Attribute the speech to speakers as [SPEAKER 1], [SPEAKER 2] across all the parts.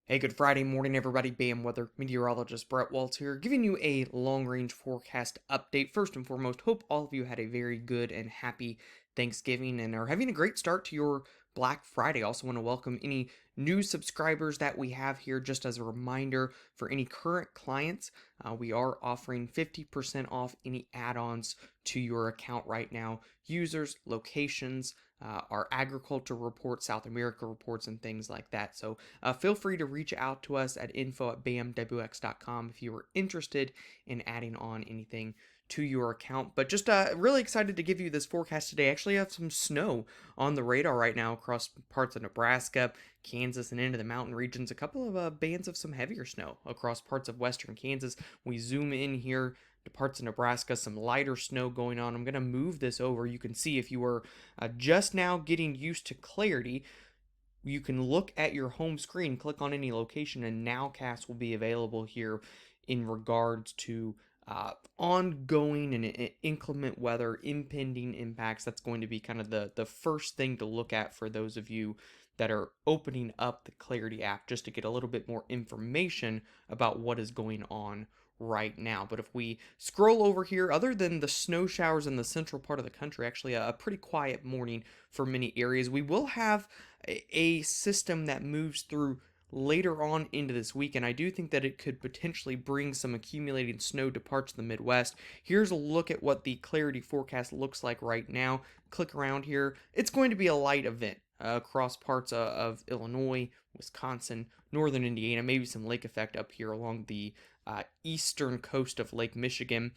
[SPEAKER 1] Hey, good Friday morning, everybody. BAM Weather Meteorologist Brett Waltz here, giving you a long-range forecast update. First and foremost, hope all of you had a very good and happy Thanksgiving and are having a great start to your Black Friday. Also want to welcome any new subscribers that we have here. Just as a reminder, for any current clients, we are offering 50% off any add-ons to your account right now. Users, locations, our agriculture reports, South America reports, and things like that. So feel free to reach out to us at info@bamwx.com if you are interested in adding on anything to your account. But just really excited to give you this forecast today. Actually, I have some snow on the radar right now across parts of Nebraska, Kansas, and into the mountain regions. A couple of bands of some heavier snow across parts of western Kansas. We zoom in here to parts of Nebraska, some lighter snow going on. I'm going to move this over. You can see if you were just now getting used to clarity, you can look at your home screen, click on any location, and Nowcast will be available here in regards to ongoing and inclement weather, impending impacts. That's going to be kind of the first thing to look at for those of you that are opening up the Clarity app just to get a little bit more information about what is going on right now. But if we scroll over here, other than the snow showers in the central part of the country, actually a pretty quiet morning for many areas. We will have a system that moves through later on into this week, and I do think that it could potentially bring some accumulating snow to parts of the Midwest. Here's a look at what the Clarity forecast looks like right now. Click around here. It's going to be a light event across parts of Illinois, Wisconsin, northern Indiana, maybe some lake effect up here along the eastern coast of Lake Michigan.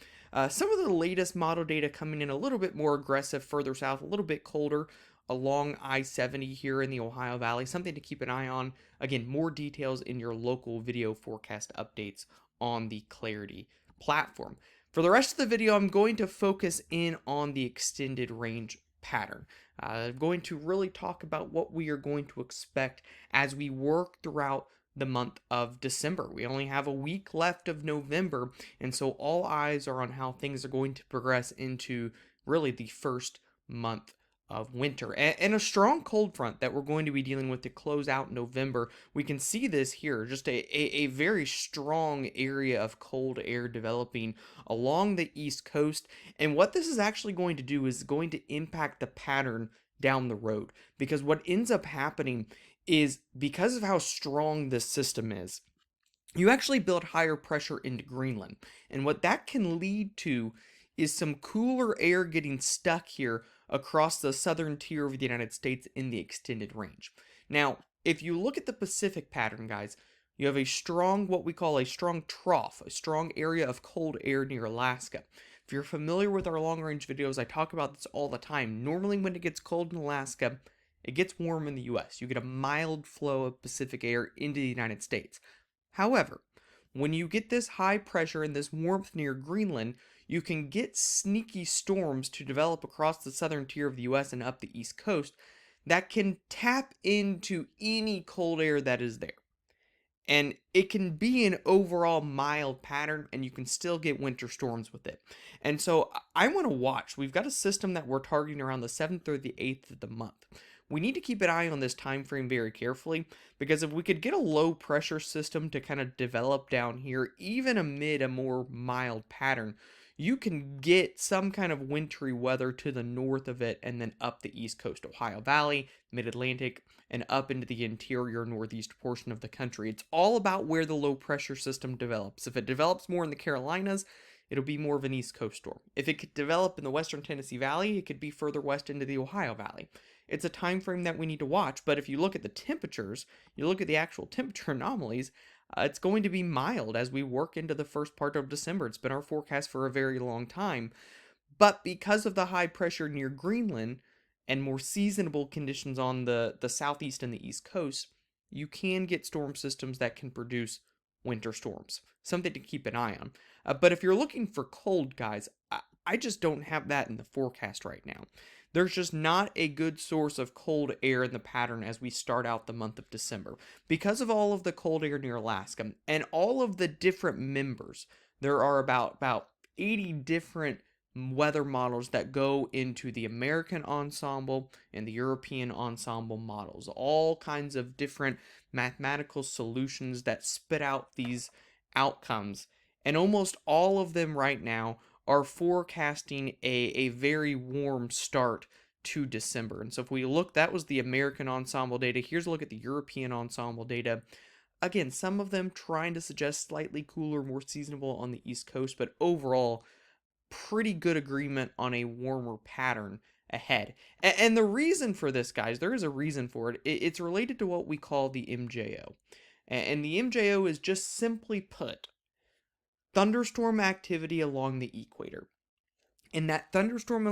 [SPEAKER 1] Some of the latest model data coming in a little bit more aggressive further south, a little bit colder along I-70 here in the Ohio Valley. Something to keep an eye on. Again, more details in your local video forecast updates on the Clarity platform. For the rest of the video, I'm going to focus in on the extended range pattern. I'm going to really talk about what we are going to expect as we work throughout the month of December. We only have a week left of November, and so all eyes are on how things are going to progress into really the first month of winter and a strong cold front that we're going to be dealing with to close out November. We can see this here, just a very strong area of cold air developing along the East Coast. And what this is actually going to do is going to impact the pattern down the road, because what ends up happening is, because of how strong this system is, you actually build higher pressure into Greenland. And what that can lead to is some cooler air getting stuck here across the southern tier of the United States in the extended range. Now, if you look at the Pacific pattern, guys, you have a strong, what we call a strong trough, a strong area of cold air near Alaska. If you're familiar with our long range videos, I talk about this all the time. Normally, when it gets cold in Alaska, it gets warm in the US. You get a mild flow of Pacific air into the United States. However, when you get this high pressure and this warmth near Greenland, you can get sneaky storms to develop across the southern tier of the US and up the East Coast that can tap into any cold air that is there. And it can be an overall mild pattern, and you can still get winter storms with it. And so I want to watch. We've got a system that we're targeting around the 7th or the 8th of the month. We need to keep an eye on this time frame very carefully, because if we could get a low pressure system to kind of develop down here, even amid a more mild pattern, you can get some kind of wintry weather to the north of it and then up the East Coast, Ohio Valley, Mid-Atlantic, and up into the interior northeast portion of the country. It's all about where the low pressure system develops. If it develops more in the Carolinas, it'll be more of an East Coast storm. If it could develop in the western Tennessee Valley, it could be further west into the Ohio Valley. It's a time frame that we need to watch, but if you look at the temperatures, you look at the actual temperature anomalies, it's going to be mild as we work into the first part of December. It's been our forecast for a very long time. But because of the high pressure near Greenland and more seasonable conditions on the southeast and the east coast, you can get storm systems that can produce winter storms. Something to keep an eye on. But if you're looking for cold, guys, I just don't have that in the forecast right now. There's just not a good source of cold air in the pattern as we start out the month of December. Because of all of the cold air near Alaska and all of the different members, there are about 80 different weather models that go into the American ensemble and the European ensemble models. All kinds of different mathematical solutions that spit out these outcomes. And almost all of them right now are forecasting a very warm start to December. And so if we look, that was the American ensemble data. Here's a look at the European ensemble data. Again, some of them trying to suggest slightly cooler, more seasonable on the East Coast, but overall, pretty good agreement on a warmer pattern ahead. And the reason for this, guys, there is a reason for it. It's related to what we call the MJO. And the MJO is just simply put thunderstorm activity along the equator. And that thunderstorm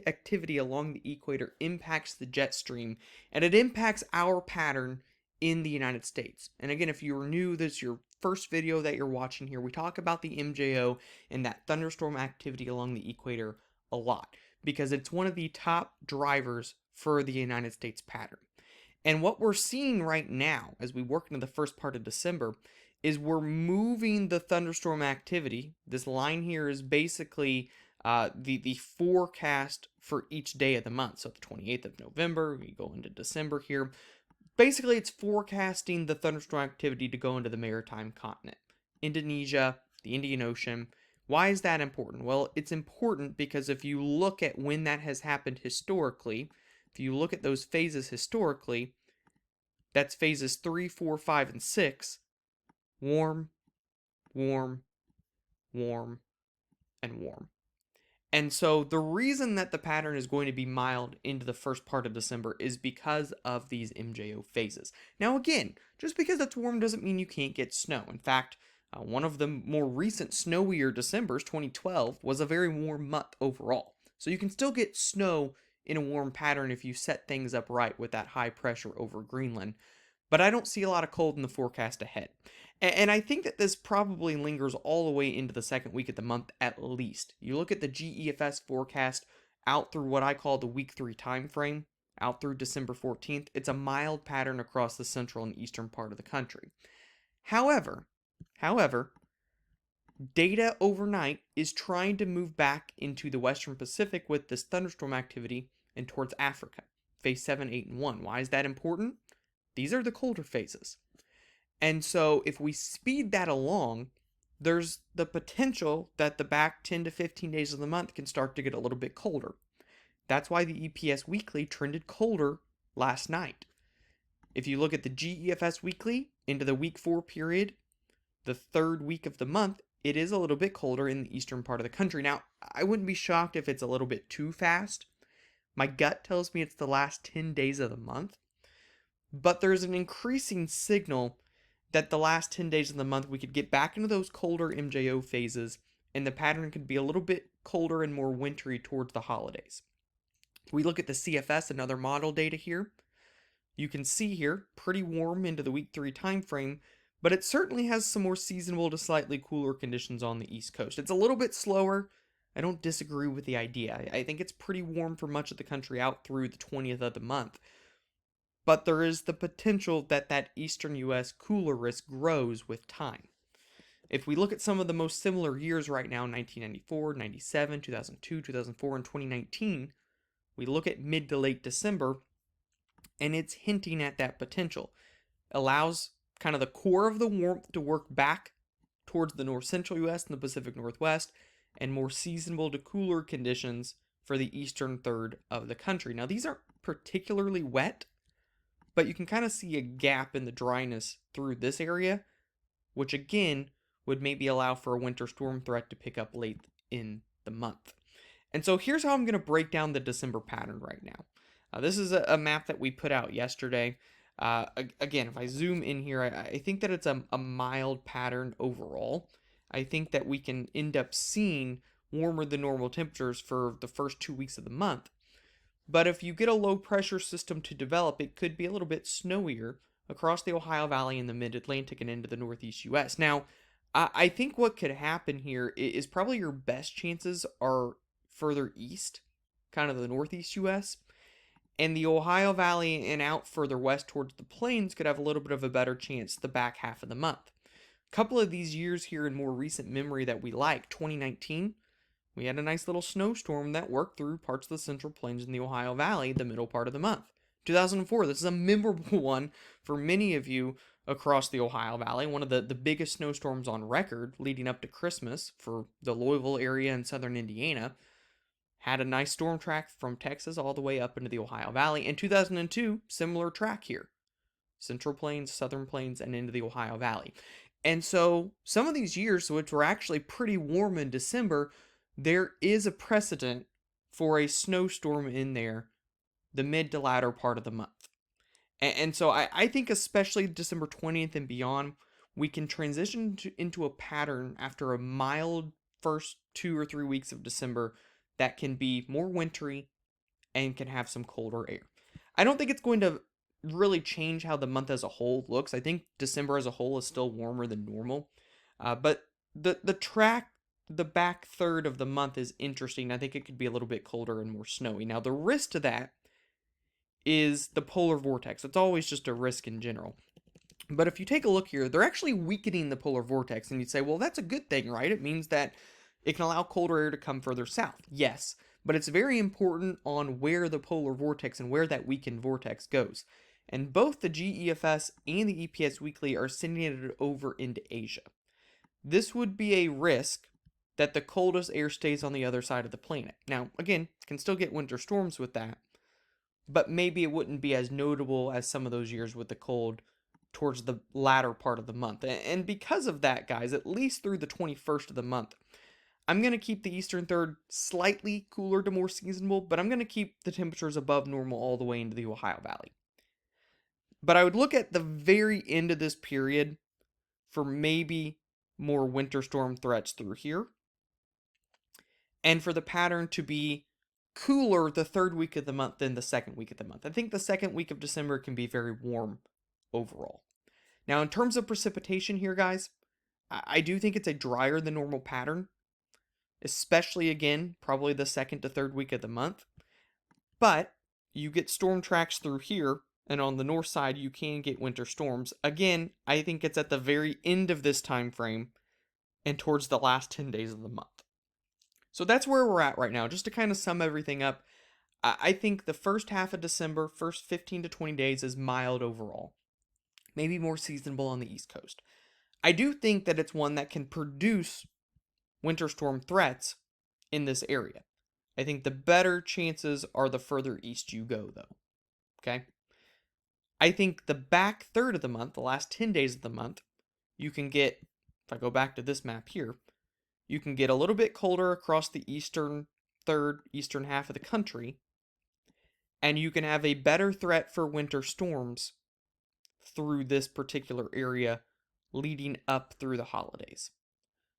[SPEAKER 1] activity along the equator impacts the jet stream, and it impacts our pattern in the United States. And again, if you're new, this is your first video that you're watching here, we talk about the MJO and that thunderstorm activity along the equator a lot because it's one of the top drivers for the United States pattern. And what we're seeing right now as we work into the first part of December is we're moving the thunderstorm activity. This line here is basically the forecast for each day of the month. So the 28th of November, we go into December here. Basically, it's forecasting the thunderstorm activity to go into the maritime continent, Indonesia, the Indian Ocean. Why is that important? Well, it's important because if you look at when that has happened historically, if you look at those phases historically, that's phases 3, 4, 5, and 6, warm, warm, warm, and warm. And so the reason that the pattern is going to be mild into the first part of December is because of these MJO phases. Now again, just because it's warm doesn't mean you can't get snow. In fact, one of the more recent snowier Decembers, 2012, was a very warm month overall. So you can still get snow in a warm pattern if you set things up right with that high pressure over Greenland. But I don't see a lot of cold in the forecast ahead. And I think that this probably lingers all the way into the second week of the month at least. You look at the GEFS forecast out through what I call the week 3 time frame, out through December 14th. It's a mild pattern across the central and eastern part of the country. However, data overnight is trying to move back into the Western Pacific with this thunderstorm activity and towards Africa. Phase 7, 8, and 1. Why is that important? These are the colder phases. And so if we speed that along, there's the potential that the back 10 to 15 days of the month can start to get a little bit colder. That's why the EPS weekly trended colder last night. If you look at the GEFS weekly into the week 4 period, the third week of the month, it is a little bit colder in the eastern part of the country. Now, I wouldn't be shocked if it's a little bit too fast. My gut tells me it's the last 10 days of the month. But there's an increasing signal that the last 10 days of the month we could get back into those colder MJO phases and the pattern could be a little bit colder and more wintry towards the holidays. We look at the CFS, another model data here. You can see here, pretty warm into the week 3 time frame, but it certainly has some more seasonable to slightly cooler conditions on the East Coast. It's a little bit slower. I don't disagree with the idea. I think it's pretty warm for much of the country out through the 20th of the month. But there is the potential that that eastern U.S. cooler risk grows with time. If we look at some of the most similar years right now, 1994, 97, 2002, 2004, and 2019, we look at mid to late December, and it's hinting at that potential. Allows kind of the core of the warmth to work back towards the north central U.S. and the Pacific Northwest, and more seasonable to cooler conditions for the eastern third of the country. Now, these aren't particularly wet, but you can kind of see a gap in the dryness through this area, which again would maybe allow for a winter storm threat to pick up late in the month. And so here's how I'm going to break down the December pattern right now. This is a map that we put out yesterday. Again, if I zoom in here, I think that it's a mild pattern overall. I think that we can end up seeing warmer than normal temperatures for the first 2 weeks of the month. But if you get a low pressure system to develop, it could be a little bit snowier across the Ohio Valley and the mid-Atlantic and into the northeast U.S. Now, I think what could happen here is probably your best chances are further east, kind of the northeast U.S., and the Ohio Valley and out further west towards the plains could have a little bit of a better chance the back half of the month. A couple of these years here in more recent memory that we like, 2019, we had a nice little snowstorm that worked through parts of the Central Plains and the Ohio Valley the middle part of the month. 2004, this is a memorable one for many of you across the Ohio Valley, one of the biggest snowstorms on record leading up to Christmas for the Louisville area and southern Indiana. Had a nice storm track from Texas all the way up into the Ohio Valley. In 2002, similar track here. Central Plains, Southern Plains, and into the Ohio Valley. And so some of these years, which were actually pretty warm in December, there is a precedent for a snowstorm in there the mid to latter part of the month. And so I think especially December 20th and beyond, we can transition into a pattern after a mild first 2 or 3 weeks of December that can be more wintry and can have some colder air. I don't think it's going to really change how the month as a whole looks. I think December as a whole is still warmer than normal. But the back third of the month is interesting. I think it could be a little bit colder and more snowy. Now, the risk to that is the polar vortex. It's always just a risk in general. But if you take a look here, they're actually weakening the polar vortex. And you'd say, well, that's a good thing, right? It means that it can allow colder air to come further south. Yes, but it's very important on where the polar vortex and where that weakened vortex goes. And both the GEFS and the EPS Weekly are sending it over into Asia. This would be a risk that the coldest air stays on the other side of the planet. Now, again, can still get winter storms with that, but maybe it wouldn't be as notable as some of those years with the cold towards the latter part of the month. And because of that, guys, at least through the 21st of the month, I'm going to keep the eastern third slightly cooler to more seasonable, but I'm going to keep the temperatures above normal all the way into the Ohio Valley. But I would look at the very end of this period for maybe more winter storm threats through here, and for the pattern to be cooler the third week of the month than the second week of the month. I think the second week of December can be very warm overall. Now, in terms of precipitation here, guys, I do think it's a drier than normal pattern, especially again, probably the second to third week of the month. But you get storm tracks through here, and on the north side, you can get winter storms. Again, I think it's at the very end of this time frame and towards the last 10 days of the month. So that's where we're at right now. Just to kind of sum everything up, I think the first half of December, first 15 to 20 days is mild overall. Maybe more seasonable on the East Coast. I do think that it's one that can produce winter storm threats in this area. I think the better chances are the further east you go, though. Okay? I think the back third of the month, the last 10 days of the month, you can get, if I go back to this map here, you can get a little bit colder across the eastern half of the country, and you can have a better threat for winter storms through this particular area leading up through the holidays.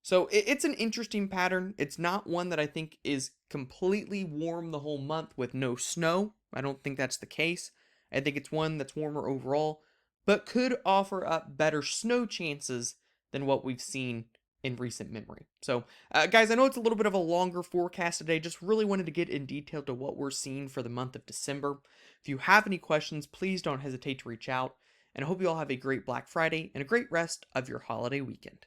[SPEAKER 1] So it's an interesting pattern. It's not one that I think is completely warm the whole month with no snow. I don't think that's the case. I think it's one that's warmer overall, but could offer up better snow chances than what we've seen in recent memory. So, guys, I know it's a little bit of a longer forecast today. Just really wanted to get in detail to what we're seeing for the month of December. If you have any questions, please don't hesitate to reach out. And I hope you all have a great Black Friday and a great rest of your holiday weekend.